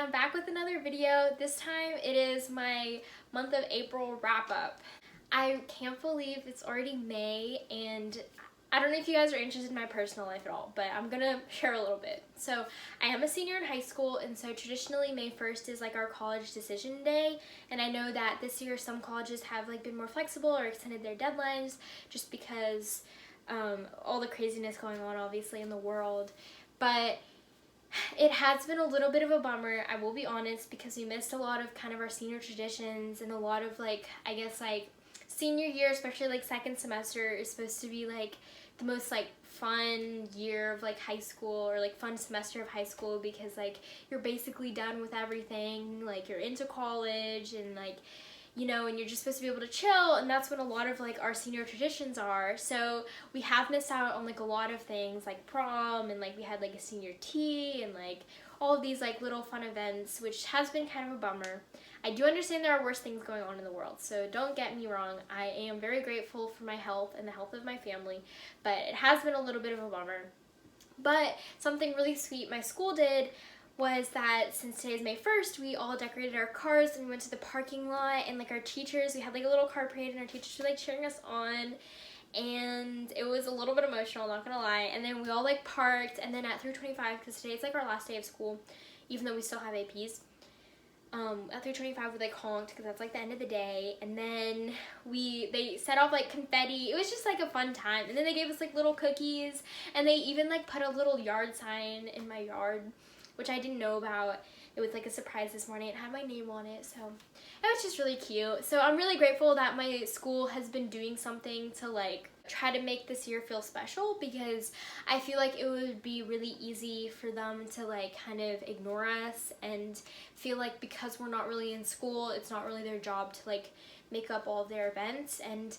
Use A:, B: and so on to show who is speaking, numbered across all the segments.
A: I'm back with another video. This time it is my month of April wrap-up. I can't believe it's already May, and I don't know if you guys are interested in my personal life at all, but I'm gonna share a little bit. So I am a senior in high school, and so traditionally May 1st is like our college decision day, and I know that this year some colleges have like been more flexible or extended their deadlines just because all the craziness going on obviously in the world. But it has been a little bit of a bummer, I will be honest, because we missed a lot of kind of our senior traditions, and a lot of like, I guess like senior year, especially like second semester, is supposed to be like the most like fun year of like high school, or like fun semester of high school, because like you're basically done with everything, like you're into college and like, you know, and you're just supposed to be able to chill, and that's what a lot of like our senior traditions are. So we have missed out on like a lot of things like prom, and like we had like a senior tea, and like all of these like little fun events, which has been kind of a bummer. I do understand there are worse things going on in the world, so don't get me wrong, I am very grateful for my health and the health of my family, but it has been a little bit of a bummer. But something really sweet my school did was that since today's May 1st, we all decorated our cars and we went to the parking lot, and like our teachers, we had like a little car parade, and our teachers were like cheering us on, and it was a little bit emotional, not gonna lie. And then we all like parked, and then at 3:25, because today's like our last day of school, even though we still have APs, at 3:25 we like honked because that's like the end of the day, and then they set off like confetti. It was just like a fun time, and then they gave us like little cookies, and they even like put a little yard sign in my yard, which I didn't know about. It was like a surprise this morning. It had my name on it, so it was just really cute. So I'm really grateful that my school has been doing something to like try to make this year feel special, because I feel like it would be really easy for them to like kind of ignore us and feel like because we're not really in school, it's not really their job to like make up all of their events. And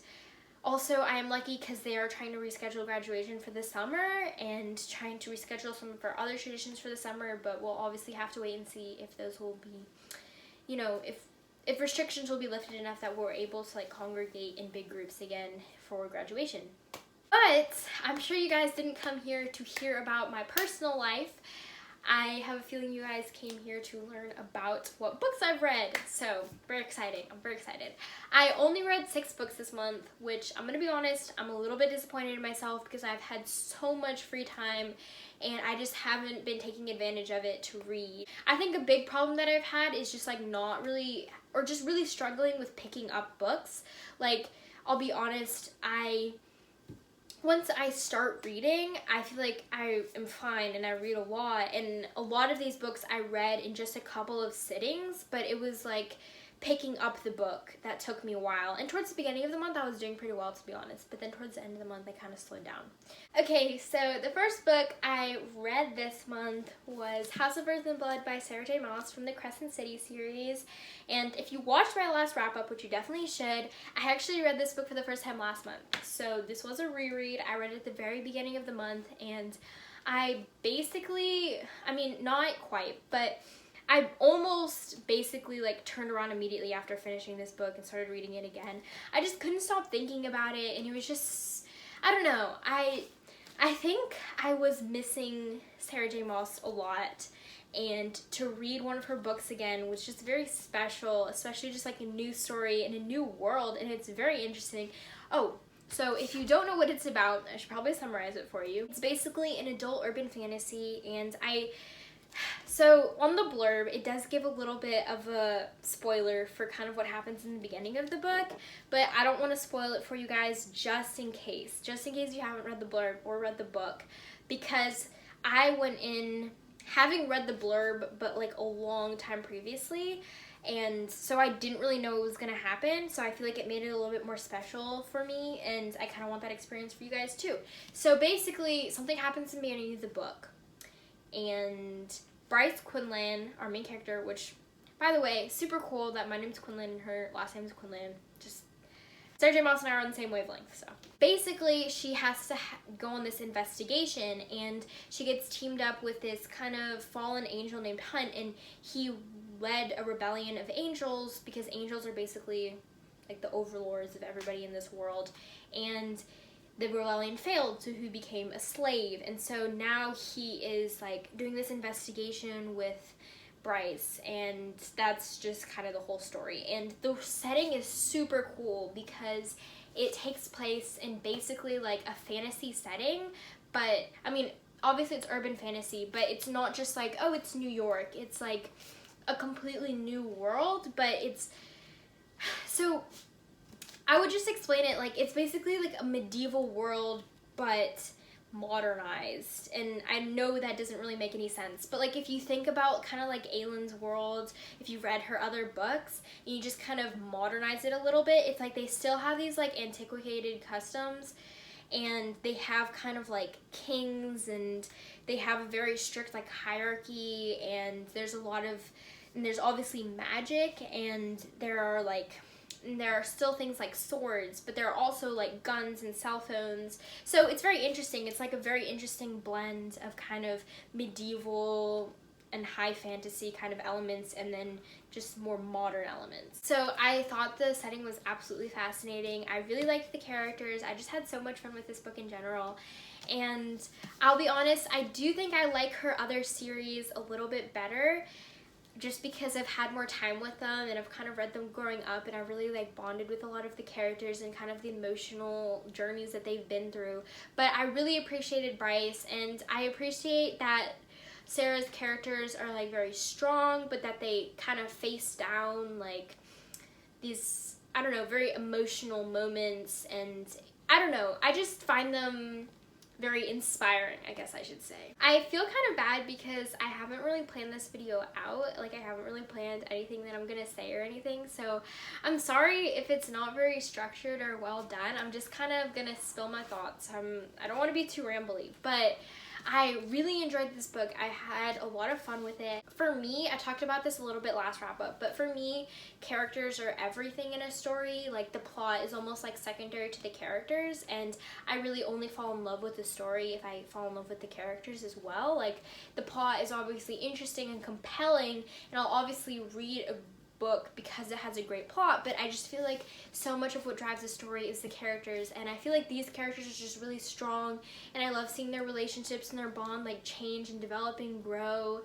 A: also, I am lucky because they are trying to reschedule graduation for the summer and trying to reschedule some of our other traditions for the summer, but we'll obviously have to wait and see if those will be, you know, if restrictions will be lifted enough that we're able to like congregate in big groups again for graduation. But I'm sure you guys didn't come here to hear about my personal life. I have a feeling you guys came here to learn about what books I've read, so very exciting. I'm very excited. I only read 6 books this month, which I'm gonna be honest, I'm a little bit disappointed in myself because I've had so much free time and I just haven't been taking advantage of it to read. I think a big problem that I've had is just like not really, or just really struggling with picking up books. Like, I'll be honest, once I start reading, I feel like I am fine and I read a lot, and a lot of these books I read in just a couple of sittings, but it was like picking up the book that took me a while. And towards the beginning of the month I was doing pretty well, to be honest, but then towards the end of the month I kind of slowed down. Okay, so the first book I read this month was House of Earth and Blood by Sarah J. Maas from the Crescent City series. And if you watched my last wrap-up, which you definitely should, I actually read this book for the first time last month. So this was a reread. I read it at the very beginning of the month, and I basically, I mean, not quite, but I almost basically like turned around immediately after finishing this book and started reading it again. I just couldn't stop thinking about it, and it was just, I don't know, I think I was missing Sarah J. Maas a lot, and to read one of her books again was just very special, especially just like a new story in a new world, and it's very interesting. Oh, so if you don't know what it's about, I should probably summarize it for you. It's basically an adult urban fantasy, and so on the blurb, it does give a little bit of a spoiler for kind of what happens in the beginning of the book, but I don't want to spoil it for you guys just in case you haven't read the blurb or read the book, because I went in having read the blurb but like a long time previously, and so I didn't really know what was going to happen, so I feel like it made it a little bit more special for me, and I kind of want that experience for you guys too. So basically, something happens in the beginning of the book, and Bryce Quinlan, our main character, which, by the way, super cool that my name's Quinlan and her last name's Quinlan. Just, Sarah J. Maas and I are on the same wavelength, so. Basically, she has to go on this investigation, and she gets teamed up with this kind of fallen angel named Hunt, and he led a rebellion of angels, because angels are basically like the overlords of everybody in this world, and the rebellion failed, so he became a slave, and so now he is like doing this investigation with Bryce, and that's just kind of the whole story. And the setting is super cool because it takes place in basically like a fantasy setting, but I mean, obviously it's urban fantasy, but it's not just like, oh, it's New York. It's like a completely new world, but it's, so I would just explain it like it's basically like a medieval world, but modernized. And I know that doesn't really make any sense, but like if you think about kind of like Aylin's world, if you've read her other books and you just kind of modernize it a little bit, it's like they still have these like antiquated customs, and they have kind of like kings, and they have a very strict like hierarchy, and there's obviously magic, and there are still things like swords, but there are also like guns and cell phones. So it's very interesting. It's like a very interesting blend of kind of medieval and high fantasy kind of elements, and then just more modern elements. So I thought the setting was absolutely fascinating. I really liked the characters. I just had so much fun with this book in general. And I'll be honest, I do think I like her other series a little bit better, just because I've had more time with them and I've kind of read them growing up, and I really like bonded with a lot of the characters and kind of the emotional journeys that they've been through. But I really appreciated Bryce, and I appreciate that Sarah's characters are like very strong, but that they kind of face down like these, I don't know, very emotional moments, and I don't know, I just find them very inspiring, I guess I should say. I feel kind of bad because I haven't really planned this video out. Like, I haven't really planned anything that I'm gonna say or anything, so I'm sorry if it's not very structured or well done. I'm just kind of gonna spill my thoughts. I don't want to be too rambly, but I really enjoyed this book. I had a lot of fun with it. For me, I talked about this a little bit last wrap up, but for me, characters are everything in a story. Like, the plot is almost like secondary to the characters, and I really only fall in love with the story if I fall in love with the characters as well. Like, the plot is obviously interesting and compelling, and I'll obviously read a book because it has a great plot, but I just feel like so much of what drives the story is the characters, and I feel like these characters are just really strong, and I love seeing their relationships and their bond like change and develop and grow.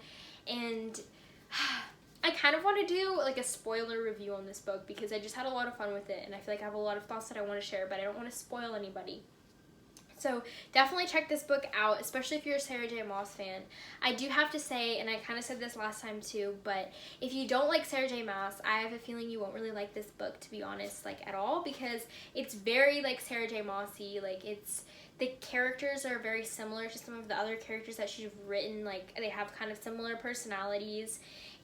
A: And I kind of want to do like a spoiler review on this book because I just had a lot of fun with it, and I feel like I have a lot of thoughts that I want to share, but I don't want to spoil anybody. So definitely check this book out, especially if you're a Sarah J. Maas fan. I do have to say, and I kind of said this last time too, but if you don't like Sarah J. Maas, I have a feeling you won't really like this book, to be honest, like at all, because it's very like Sarah J. Maas-y. Like, the characters are very similar to some of the other characters that she's written. Like, they have kind of similar personalities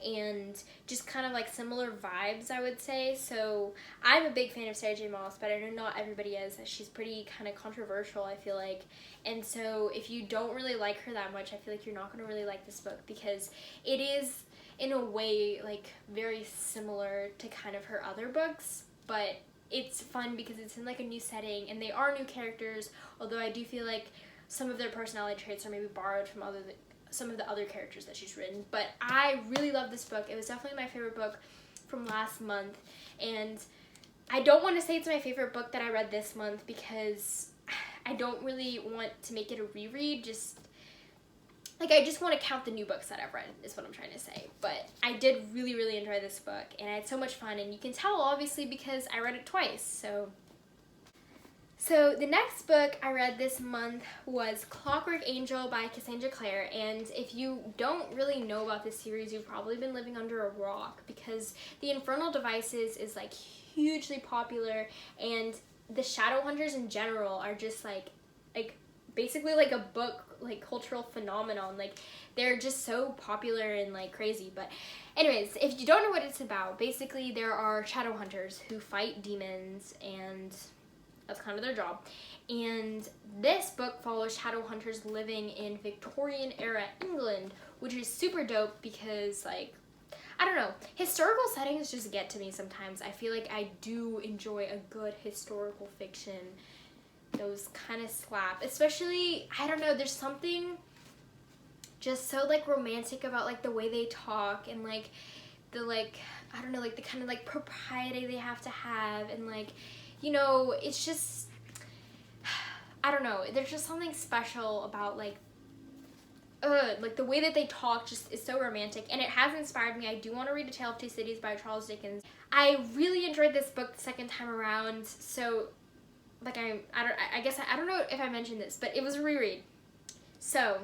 A: and just kind of like similar vibes, I would say. So I'm a big fan of Sarah J. Maas, but I know not everybody is. She's pretty kind of controversial, I feel like. And so if you don't really like her that much, I feel like you're not going to really like this book, because it is in a way like very similar to kind of her other books, but it's fun because it's in like a new setting and they are new characters, although I do feel like some of their personality traits are maybe borrowed from some of the other characters that she's written. But I really love this book. It was definitely my favorite book from last month, and I don't want to say it's my favorite book that I read this month because I don't really want to make it a reread. Just like, I just want to count the new books that I've read is what I'm trying to say. But I did really, really enjoy this book, and I had so much fun, and you can tell obviously because I read it twice. So the next book I read this month was Clockwork Angel by Cassandra Clare, and if you don't really know about this series, you've probably been living under a rock, because the Infernal Devices is like hugely popular, and the Shadowhunters in general are just like basically like a book, like cultural phenomenon. Like, they're just so popular and like crazy. But anyways, if you don't know what it's about, basically there are Shadowhunters who fight demons, and that's kind of their job. And this book follows Shadowhunters living in Victorian era England, which is super dope because, like, I don't know, historical settings just get to me sometimes. I feel like I do enjoy a good historical fiction. Those kind of slap, especially, I don't know, there's something just so like romantic about like the way they talk, and like the like, I don't know, like the kind of like propriety they have to have, and like, you know, it's just, I don't know, there's just something special about like like the way that they talk just is so romantic, and it has inspired me. I do want to read A Tale of Two Cities by Charles Dickens. I really enjoyed this book the second time around, so like I don't know if I mentioned this, but it was a reread. So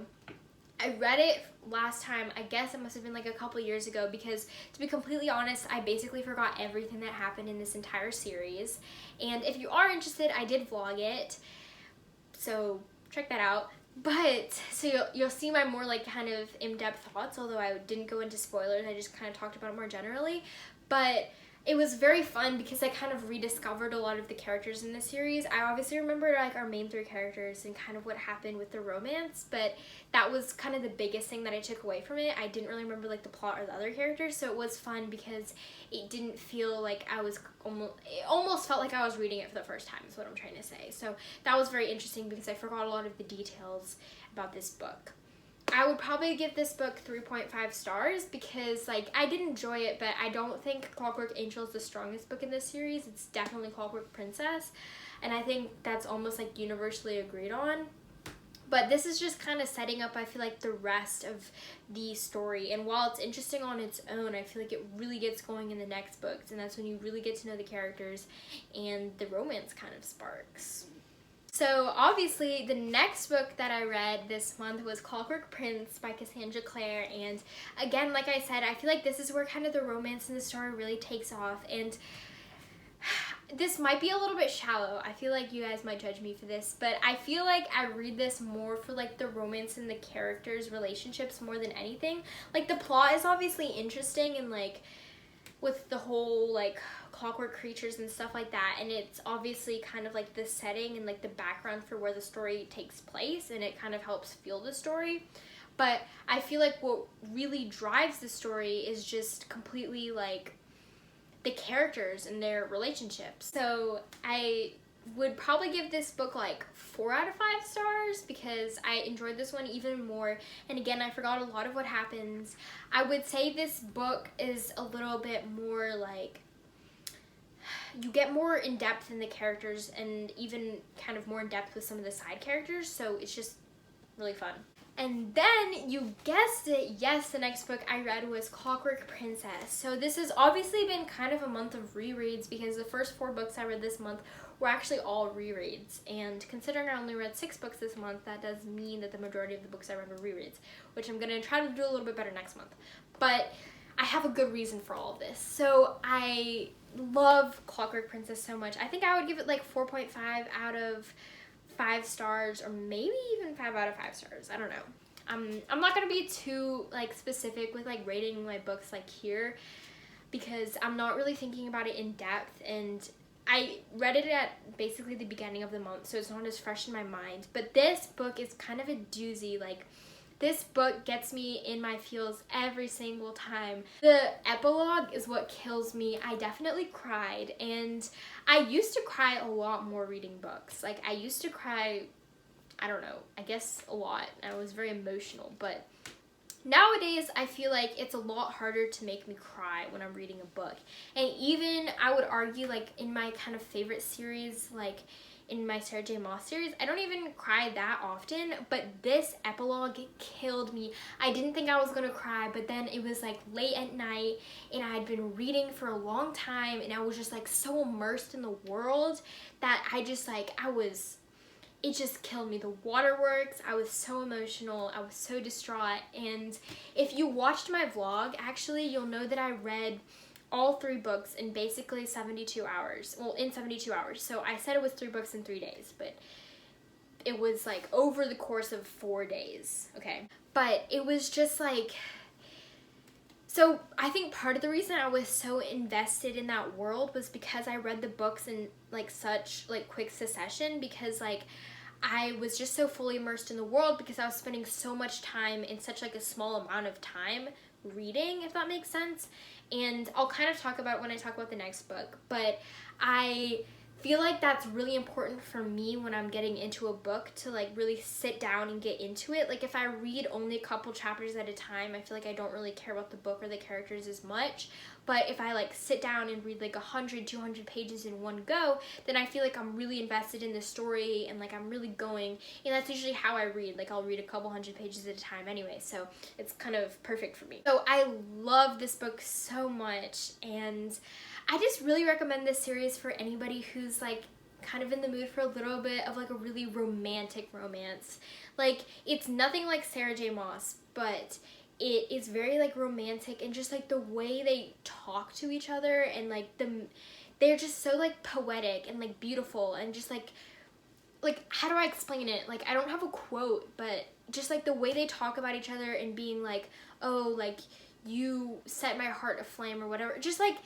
A: I read it last time, I guess it must have been like a couple years ago, because to be completely honest, I basically forgot everything that happened in this entire series. And if you are interested, I did vlog it, so check that out. But so you'll see my more like kind of in-depth thoughts, although I didn't go into spoilers, I just kind of talked about it more generally. But it was very fun because I kind of rediscovered a lot of the characters in the series. I obviously remember like our main three characters and kind of what happened with the romance, but that was kind of the biggest thing that I took away from it. I didn't really remember like the plot or the other characters, so it was fun because it didn't feel like it almost felt like I was reading it for the first time is what I'm trying to say. So that was very interesting because I forgot a lot of the details about this book. I would probably give this book 3.5 stars because, like, I did enjoy it, but I don't think Clockwork Angel is the strongest book in this series. It's definitely Clockwork Princess, and I think that's almost, like, universally agreed on. But this is just kind of setting up, I feel like, the rest of the story. And while it's interesting on its own, I feel like it really gets going in the next books, and that's when you really get to know the characters and the romance kind of sparks. So obviously the next book that I read this month was Clockwork Prince by Cassandra Clare, and again, like I said, I feel like this is where kind of the romance in the story really takes off, and this might be a little bit shallow. I feel like you guys might judge me for this, but I feel like I read this more for like the romance and the characters' relationships more than anything. Like the plot is obviously interesting and like with the whole like clockwork creatures and stuff like that, and it's obviously kind of like the setting and like the background for where the story takes place, and it kind of helps fuel the story. But I feel like what really drives the story is just completely like the characters and their relationships. So I would probably give this book like 4 out of 5 stars because I enjoyed this one even more, and again, I forgot a lot of what happens. I would say this book is a little bit more like, you get more in depth in the characters and even kind of more in depth with some of the side characters, so it's just really fun. And then, you guessed it, yes, the next book I read was Clockwork Princess. So this has obviously been kind of a month of rereads because the first 4 books I read this month were actually all rereads. And considering I only read 6 books this month, that does mean that the majority of the books I read were rereads, which I'm going to try to do a little bit better next month. But I have a good reason for all of this. So I love Clockwork Princess so much. I think I would give it like 4.5 out of 5 stars, or maybe even 5 out of 5 stars. I don't know. I'm not gonna be too like specific with like rating my books like here because I'm not really thinking about it in depth, and I read it at basically the beginning of the month, so it's not as fresh in my mind. But this book is kind of a doozy. Like, this book gets me in my feels every single time. The epilogue is what kills me. I definitely cried, and I used to cry a lot more reading books. Like, I used to cry, I don't know, I guess a lot. I was very emotional, but nowadays I feel like it's a lot harder to make me cry when I'm reading a book. And even, I would argue, like, in my kind of favorite series, like in my Sarah J. Maas series, I don't even cry that often, but this epilogue killed me. I didn't think I was gonna cry, but then it was like late at night, and I had been reading for a long time, and I was just like so immersed in the world that I just like, it just killed me. The waterworks, I was so emotional, I was so distraught. And if you watched my vlog, actually, you'll know that I read all 3 books in basically 72 hours. Well, in 72 hours. So I said it was 3 books in 3 days, but it was like over the course of 4 days, okay? But it was just like, so I think part of the reason I was so invested in that world was because I read the books in like such like quick succession, because like I was just so fully immersed in the world because I was spending so much time in such like a small amount of time reading, if that makes sense. And I'll kind of talk about it when I talk about the next book, but I feel like that's really important for me when I'm getting into a book, to like really sit down and get into it. Like if I read only a couple chapters at a time, I feel like I don't really care about the book or the characters as much. But if I like sit down and read like 100, 200 pages in one go, then I feel like I'm really invested in the story and like I'm really going. And that's usually how I read. Like I'll read a couple hundred pages at a time anyway, so it's kind of perfect for me. So I love this book so much, and I just really recommend this series for anybody who's like kind of in the mood for a little bit of like a really romantic romance. Like it's nothing like Sarah J. Maas, but it is very like romantic, and just like the way they talk to each other, and like they're just so like poetic and like beautiful, and just like how do I explain it? Like I don't have a quote, but just like the way they talk about each other and being like, oh, like you set my heart aflame or whatever, just like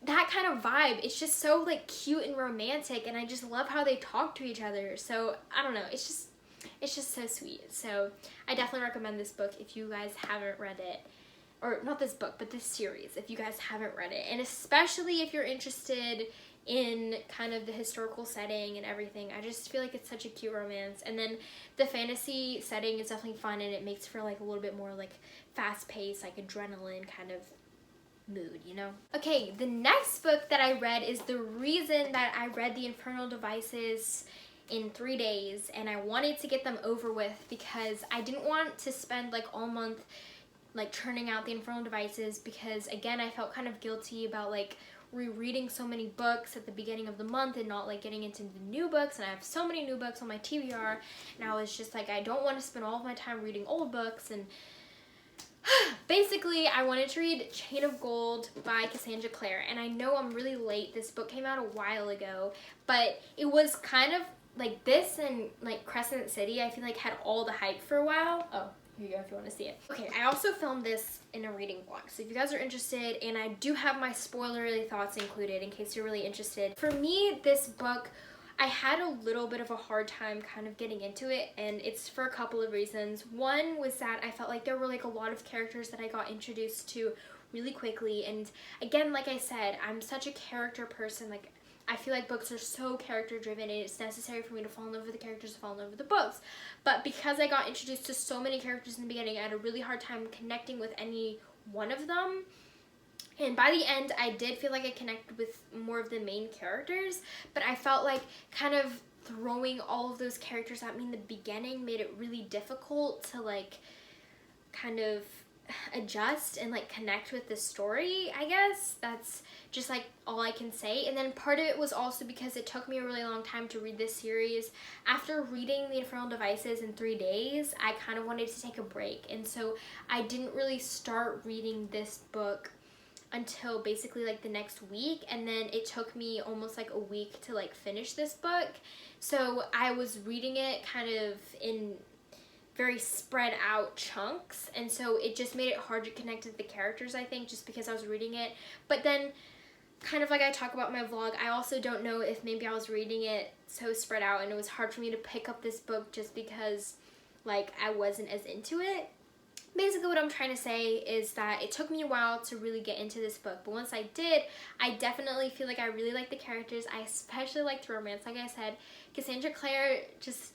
A: that kind of vibe. It's just so like cute and romantic, and I just love how they talk to each other. So I don't know, it's just so sweet. So I definitely recommend this book if you guys haven't read it, or not this book, but this series if you guys haven't read it, and especially if you're interested in kind of the historical setting and everything. I just feel like it's such a cute romance, and then the fantasy setting is definitely fun, and it makes for like a little bit more like fast-paced, like adrenaline kind of mood, you know? Okay, the next book that I read is the reason that I read The Infernal Devices in 3 days, and I wanted to get them over with because I didn't want to spend like all month like churning out The Infernal Devices, because again I felt kind of guilty about like rereading so many books at the beginning of the month and not like getting into the new books, and I have so many new books on my TBR, and I was just like, I don't want to spend all of my time reading old books. And basically I wanted to read Chain of Gold by Cassandra Clare, and I know I'm really late. This book came out a while ago, but it was kind of like this and like Crescent City, I feel like had all the hype for a while. Oh, here you go if you want to see it. Okay, I also filmed this in a reading vlog, so if you guys are interested, and I do have my spoilerly thoughts included in case you're really interested. For me, this book, I had a little bit of a hard time kind of getting into it, and it's for a couple of reasons. One was that I felt like there were like a lot of characters that I got introduced to really quickly, and again, like I said, I'm such a character person. Like I feel like books are so character driven, and it's necessary for me to fall in love with the characters to fall in love with the books. But because I got introduced to so many characters in the beginning, I had a really hard time connecting with any one of them. And by the end, I did feel like I connected with more of the main characters, but I felt like kind of throwing all of those characters at me in the beginning made it really difficult to like kind of adjust and like connect with the story, I guess. That's just like all I can say. And then part of it was also because it took me a really long time to read this series. After reading The Infernal Devices in 3 days, I kind of wanted to take a break, and so I didn't really start reading this book until basically like the next week, and then it took me almost like a week to like finish this book. So I was reading it kind of in very spread out chunks, and so it just made it hard to connect with the characters, I think, just because I was reading it. But then kind of like I talk about in my vlog, I also don't know if maybe I was reading it so spread out and it was hard for me to pick up this book just because like I wasn't as into it. Basically what I'm trying to say is that it took me a while to really get into this book, but once I did, I definitely feel like I really like the characters. I especially liked romance. Like I said, Cassandra Clare, just,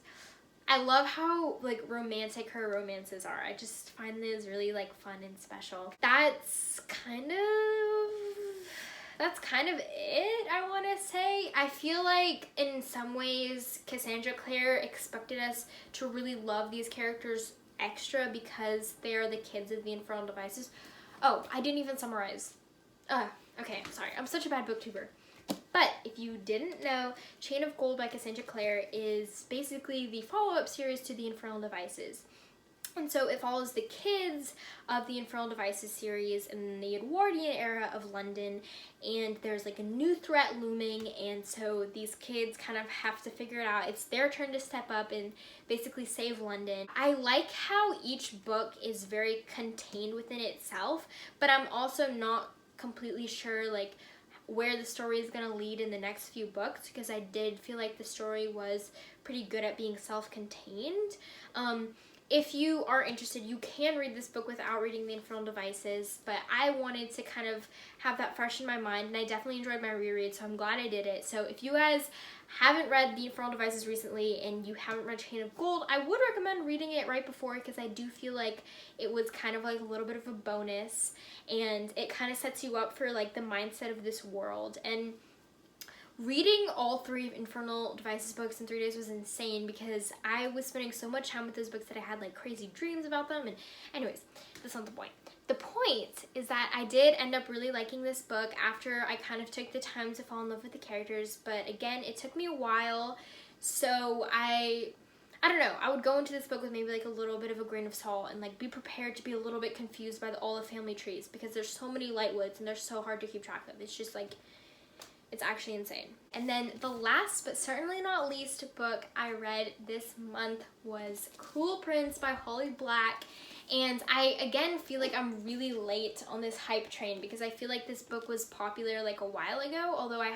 A: I love how like romantic her romances are. I just find those really like fun and special. That's kind of it, I want to say. I feel like in some ways Cassandra Clare expected us to really love these characters extra because they are the kids of the Infernal Devices. Oh, I didn't even summarize. Okay, I'm sorry. I'm such a bad booktuber. But if you didn't know, Chain of Gold by Cassandra Clare is basically the follow-up series to the Infernal Devices. And so it follows the kids of the Infernal Devices series in the Edwardian era of London, and there's like a new threat looming, and so these kids kind of have to figure it out. It's their turn to step up and basically save London. I like how each book is very contained within itself, but I'm also not completely sure like where the story is going to lead in the next few books, because I did feel like the story was pretty good at being self-contained. if you are interested, you can read this book without reading The Infernal Devices, but I wanted to kind of have that fresh in my mind, and I definitely enjoyed my reread, so I'm glad I did it. So if you guys haven't read The Infernal Devices recently and you haven't read Chain of Gold, I would recommend reading it right before, because I do feel like it was kind of like a little bit of a bonus, and it kind of sets you up for like the mindset of this world. And reading all 3 Infernal Devices books in 3 days was insane, because I was spending so much time with those books that I had like crazy dreams about them. And anyways, that's not the point. The point is that I did end up really liking this book after I kind of took the time to fall in love with the characters, but again, it took me a while, so I don't know, I would go into this book with maybe like a little bit of a grain of salt, and like be prepared to be a little bit confused by all the family trees, because there's so many Lightwoods and they're so hard to keep track of. It's just like, it's actually insane. And then the last but certainly not least book I read this month was Cruel Prince by Holly Black. And I, again, feel like I'm really late on this hype train, because I feel like this book was popular like a while ago, although I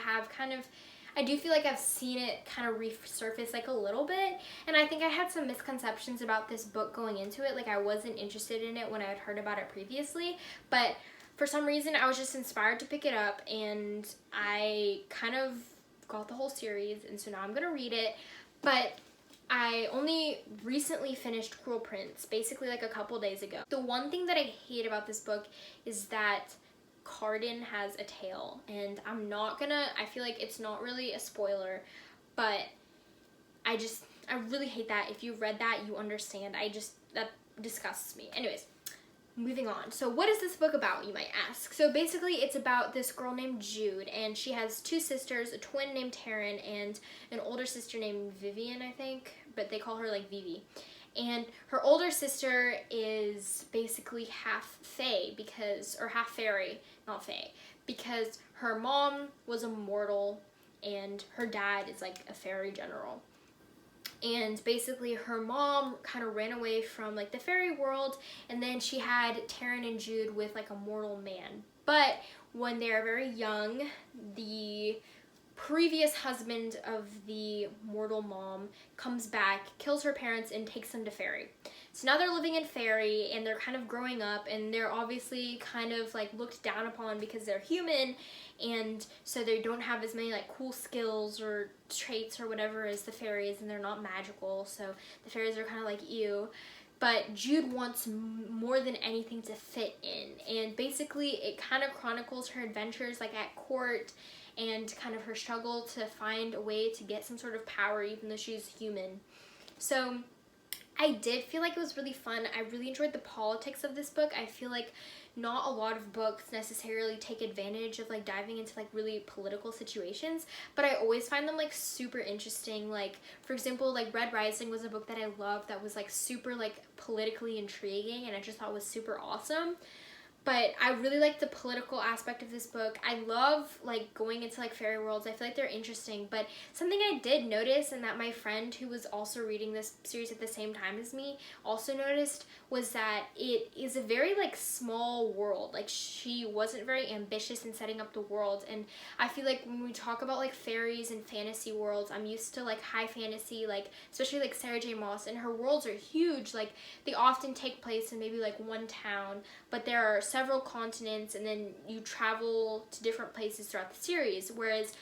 A: do feel like I've seen it kind of resurface like a little bit, and I think I had some misconceptions about this book going into it. Like, I wasn't interested in it when I had heard about it previously, but for some reason I was just inspired to pick it up, and I kind of got the whole series, and so now I'm gonna read it. But I only recently finished Cruel Prince, basically like a couple days ago. The one thing that I hate about this book is that Cardan has a tail, and I feel like it's not really a spoiler, but I really hate that. If you've read that, you understand. That disgusts me. Anyways, moving on. So what is this book about, you might ask? So basically it's about this girl named Jude, and she has 2 sisters, a twin named Taryn and an older sister named Vivian, I think, but they call her like Vivi. And her older sister is basically half fae, or half fairy, not fae, because her mom was a mortal and her dad is like a fairy general. And basically her mom kind of ran away from like the fairy world, and then she had Taryn and Jude with like a mortal man. But when they're very young, the previous husband of the mortal mom comes back, kills her parents, and takes them to fairy. So now they're living in fairy, and they're kind of growing up, and they're obviously kind of like looked down upon because they're human, and so they don't have as many like cool skills or traits or whatever as the fairies, and they're not magical, so the fairies are kind of like, ew. But Jude wants more than anything to fit in, and basically it kind of chronicles her adventures like at court, and kind of her struggle to find a way to get some sort of power even though she's human. So I did feel like it was really fun. I really enjoyed the politics of this book. I feel like not a lot of books necessarily take advantage of like diving into like really political situations, but I always find them like super interesting. Like, for example, like Red Rising was a book that I loved that was like super like politically intriguing, and I just thought was super awesome. But I really like the political aspect of this book. I love like going into like fairy worlds. I feel like they're interesting. But something I did notice, and that my friend who was also reading this series at the same time as me also noticed, was that it is a very like small world. Like, she wasn't very ambitious in setting up the world. And I feel like when we talk about like fairies and fantasy worlds, I'm used to like high fantasy, like especially like Sarah J. Maas, and her worlds are huge. Like, they often take place in maybe like one town, but there are several continents, and then you travel to different places throughout the series, whereas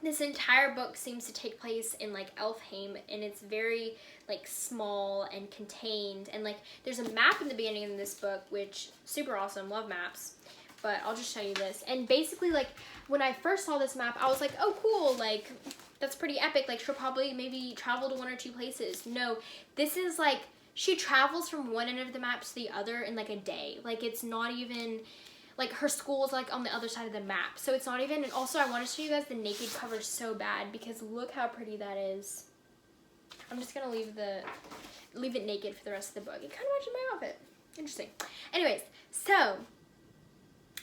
A: this entire book seems to take place in like Elfheim, and it's very like small and contained, and like there's a map in the beginning of this book, which super awesome, love maps. But I'll just show you this. And basically, like, when I first saw this map, I was like, oh cool, like that's pretty epic, like she'll probably maybe travel to 1 or 2 places. No, this is like, she travels from one end of the map to the other in like a day. Like, it's not even, like, her school is like on the other side of the map, so it's not even. And also I want to show you guys the naked cover so bad, because look how pretty that is. I'm just gonna leave it naked for the rest of the book. It kind of matches my outfit. Interesting. Anyways, so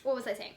A: what was I saying?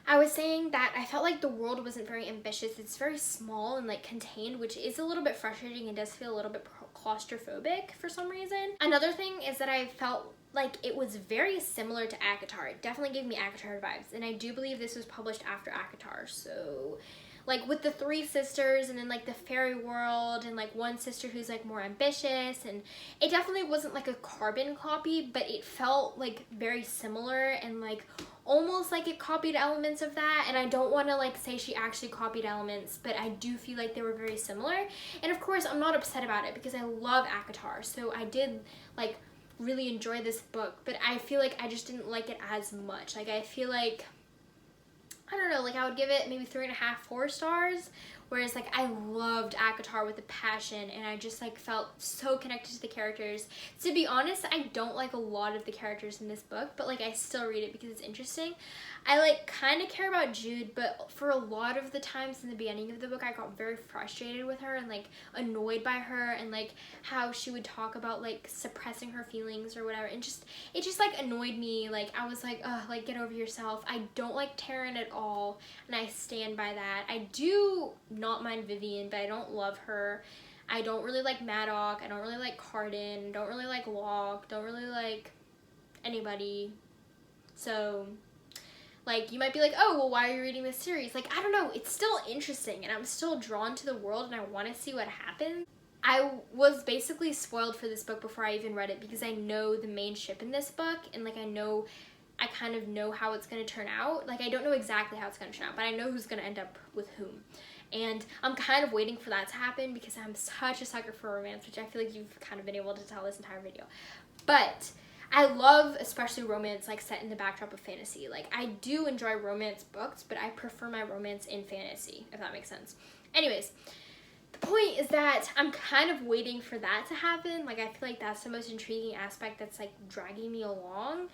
A: I was saying that I felt like the world wasn't very ambitious. It's very small and like contained, which is a little bit frustrating and does feel a little bit claustrophobic for some reason. Another thing is that I felt like it was very similar to ACOTAR. It definitely gave me ACOTAR vibes, and I do believe this was published after ACOTAR, so like with the three sisters and then like the fairy world and like one sister who's like more ambitious, and it definitely wasn't like a carbon copy, but it felt like very similar and like almost like it copied elements of that. And I don't want to like say she actually copied elements, but I do feel like they were very similar. And of course I'm not upset about it because I love ACOTAR, so I did like really enjoy this book, but I feel like I just didn't like it as much. Like I feel like, I don't know, like I would give it maybe 3.5, 4 stars, whereas like I loved ACOTAR with a passion, and I just like felt so connected to the characters. To be honest, I don't like a lot of the characters in this book, but like I still read it because it's interesting. I like kind of care about Jude, but for a lot of the times in the beginning of the book I got very frustrated with her and like annoyed by her, and like how she would talk about like suppressing her feelings or whatever, and it just like annoyed me. Like I was like, ugh, like get over yourself. I don't like Taryn at all, and I stand by that. I do not mind Vivian, but I don't love her. I don't really like Maddox. I don't really like Cardin. Don't really like Locke. Don't really like anybody. So like you might be like, oh well, why are you reading this series? Like I don't know, it's still interesting and I'm still drawn to the world and I want to see what happens. I was basically spoiled for this book before I even read it because I know the main ship in this book, and like I kind of know how it's going to turn out. Like I don't know exactly how it's going to turn out, but I know who's going to end up with whom. And I'm kind of waiting for that to happen because I'm such a sucker for romance, which I feel like you've kind of been able to tell this entire video. But I love especially romance like set in the backdrop of fantasy. Like I do enjoy romance books, but I prefer my romance in fantasy, if that makes sense. Anyways, the point is that I'm kind of waiting for that to happen. Like I feel like that's the most intriguing aspect that's like dragging me along.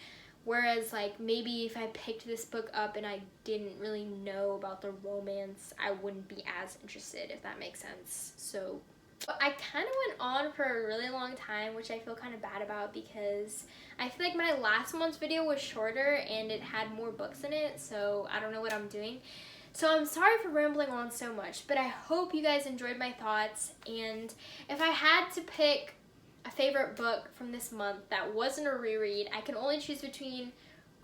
A: Whereas like maybe if I picked this book up and I didn't really know about the romance, I wouldn't be as interested, if that makes sense. So I kind of went on for a really long time, which I feel kind of bad about because I feel like my last month's video was shorter and it had more books in it, so I don't know what I'm doing. So I'm sorry for rambling on so much, but I hope you guys enjoyed my thoughts. And if I had to pick a favorite book from this month that wasn't a reread, I can only choose between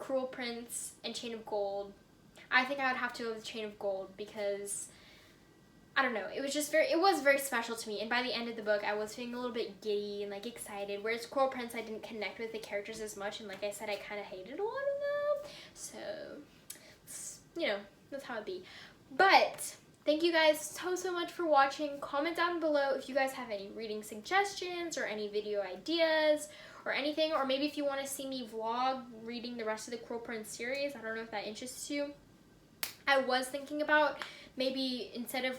A: Cruel Prince and Chain of Gold. I think I would have to go with Chain of Gold because I don't know, it was very special to me, and by the end of the book I was feeling a little bit giddy and like excited, whereas Cruel Prince I didn't connect with the characters as much, and like I said, I kind of hated a lot of them, so you know, that's how it be. But thank you guys so much for watching. Comment down below if you guys have any reading suggestions or any video ideas or anything, or maybe if you want to see me vlog reading the rest of the Cruel Prince series. I don't know if that interests you. I was thinking about maybe instead of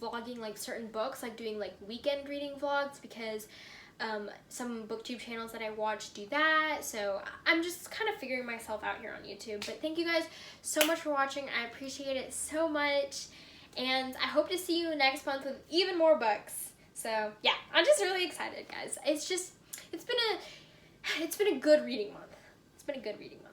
A: vlogging like certain books, like doing like weekend reading vlogs, because some booktube channels that I watch do that. So I'm just kind of figuring myself out here on YouTube. But thank you guys so much for watching. I appreciate it so much. And I hope to see you next month with even more books. So yeah, I'm just really excited, guys. It's been a good reading month. It's been a good reading month.